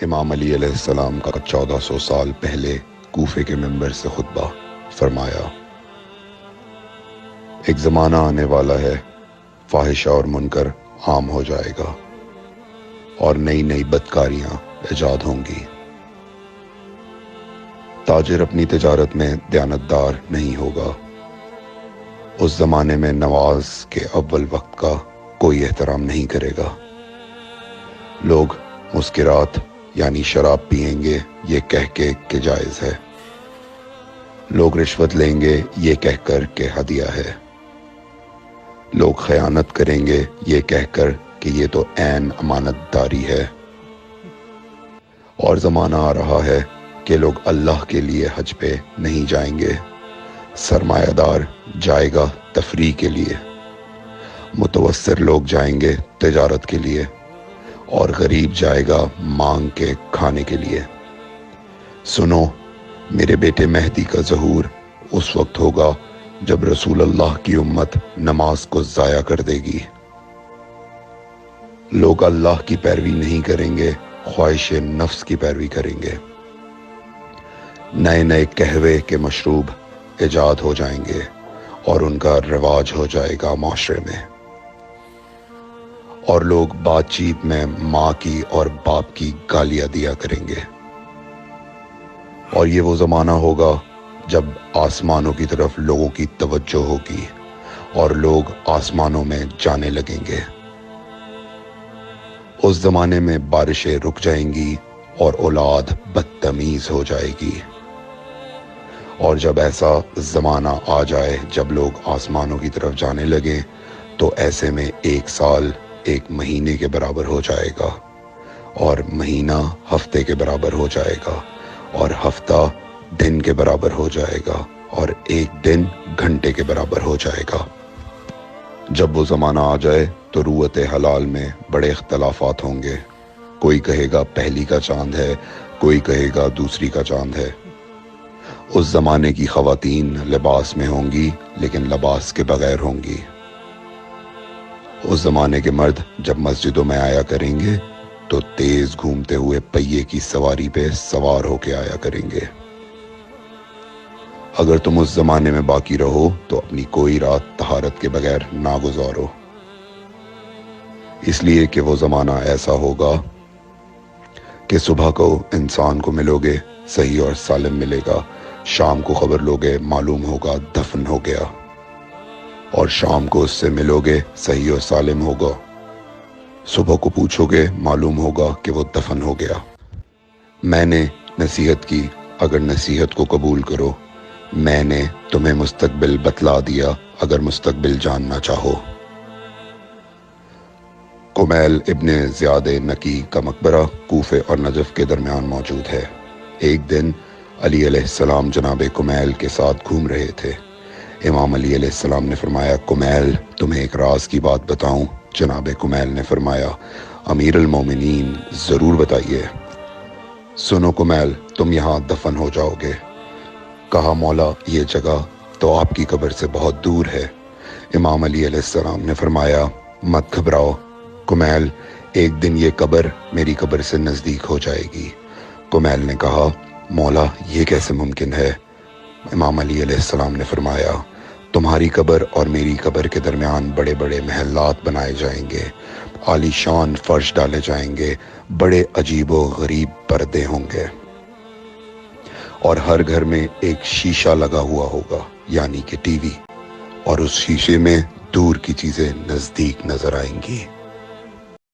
امام علی علیہ السلام کا 1400 سال پہلے کوفے کے منبر سے خطبہ فرمایا، ایک زمانہ آنے والا ہے، فاحشہ اور منکر عام ہو جائے گا اور نئی نئی بدکاریاں ایجاد ہوں گی۔ تاجر اپنی تجارت میں دیانتدار نہیں ہوگا۔ اس زمانے میں نماز کے اول وقت کا کوئی احترام نہیں کرے گا۔ لوگ مسکرات یعنی شراب پئیں گے یہ کہہ کے کہ جائز ہے۔ لوگ رشوت لیں گے یہ کہہ کر کہ ہدیہ ہے۔ لوگ خیانت کریں گے یہ کہہ کر کہ یہ تو عین امانت داری ہے۔ اور زمانہ آ رہا ہے کہ لوگ اللہ کے لیے حج پہ نہیں جائیں گے، سرمایہ دار جائے گا تفریح کے لیے، متوسر لوگ جائیں گے تجارت کے لیے، اور غریب جائے گا مانگ کے کھانے کے لیے۔ سنو، میرے بیٹے مہدی کا ظہور اس وقت ہوگا جب رسول اللہ کی امت نماز کو ضائع کر دے گی۔ لوگ اللہ کی پیروی نہیں کریں گے، خواہش نفس کی پیروی کریں گے۔ نئے نئے قہوے کے مشروب ایجاد ہو جائیں گے اور ان کا رواج ہو جائے گا معاشرے میں، اور لوگ بات چیت میں ماں کی اور باپ کی گالیاں دیا کریں گے۔ اور یہ وہ زمانہ ہوگا جب آسمانوں کی طرف لوگوں کی توجہ ہوگی اور لوگ آسمانوں میں جانے لگیں گے۔ اس زمانے میں بارشیں رک جائیں گی اور اولاد بدتمیز ہو جائے گی۔ اور جب ایسا زمانہ آ جائے جب لوگ آسمانوں کی طرف جانے لگیں تو ایسے میں ایک سال ایک مہینے کے برابر ہو جائے گا، اور مہینہ ہفتے کے برابر ہو جائے گا، اور ہفتہ دن کے برابر ہو جائے گا، اور ایک دن گھنٹے کے برابر ہو جائے گا۔ جب وہ زمانہ آ جائے تو روت حلال میں بڑے اختلافات ہوں گے۔ کوئی کہے گا پہلی کا چاند ہے، کوئی کہے گا دوسری کا چاند ہے۔ اس زمانے کی خواتین لباس میں ہوں گی لیکن لباس کے بغیر ہوں گی۔ اس زمانے کے مرد جب مسجدوں میں آیا کریں گے تو تیز گھومتے ہوئے پہیے کی سواری پہ سوار ہو کے آیا کریں گے۔ اگر تم اس زمانے میں باقی رہو تو اپنی کوئی رات طہارت کے بغیر نہ گزارو، اس لیے کہ وہ زمانہ ایسا ہوگا کہ صبح کو انسان کو ملو گے صحیح اور سالم ملے گا، شام کو خبر لوگے معلوم ہوگا دفن ہو گیا، اور شام کو اس سے ملو گے صحیح اور سالم ہوگا، صبح کو پوچھو گے معلوم ہوگا کہ وہ دفن ہو گیا۔ میں نے نصیحت کی، اگر نصیحت کو قبول کرو، میں نے تمہیں مستقبل بتلا دیا اگر مستقبل جاننا چاہو۔ کمیل ابن زیاد نکی کا مقبرہ کوفے اور نجف کے درمیان موجود ہے۔ ایک دن علی علیہ السلام جناب کمیل کے ساتھ گھوم رہے تھے۔ امام علی علیہ السلام نے فرمایا، کمیل تمہیں ایک راز کی بات بتاؤں؟ جناب کمیل نے فرمایا، امیر المومنین ضرور بتائیے۔ سنو کمیل، تم یہاں دفن ہو جاؤ گے۔ کہا، مولا یہ جگہ تو آپ کی قبر سے بہت دور ہے۔ امام علی علیہ السلام نے فرمایا، مت گھبراؤ کمیل، ایک دن یہ قبر میری قبر سے نزدیک ہو جائے گی۔ کمیل نے کہا، مولا یہ کیسے ممکن ہے؟ امام علی علیہ السلام نے فرمایا، تمہاری قبر اور میری قبر کے درمیان بڑے بڑے محلات بنائے جائیں گے، عالی شان فرش ڈالے جائیں گے، بڑے عجیب و غریب پردے ہوں گے، اور ہر گھر میں ایک شیشہ لگا ہوا ہوگا یعنی کہ ٹی وی، اور اس شیشے میں دور کی چیزیں نزدیک نظر آئیں گی۔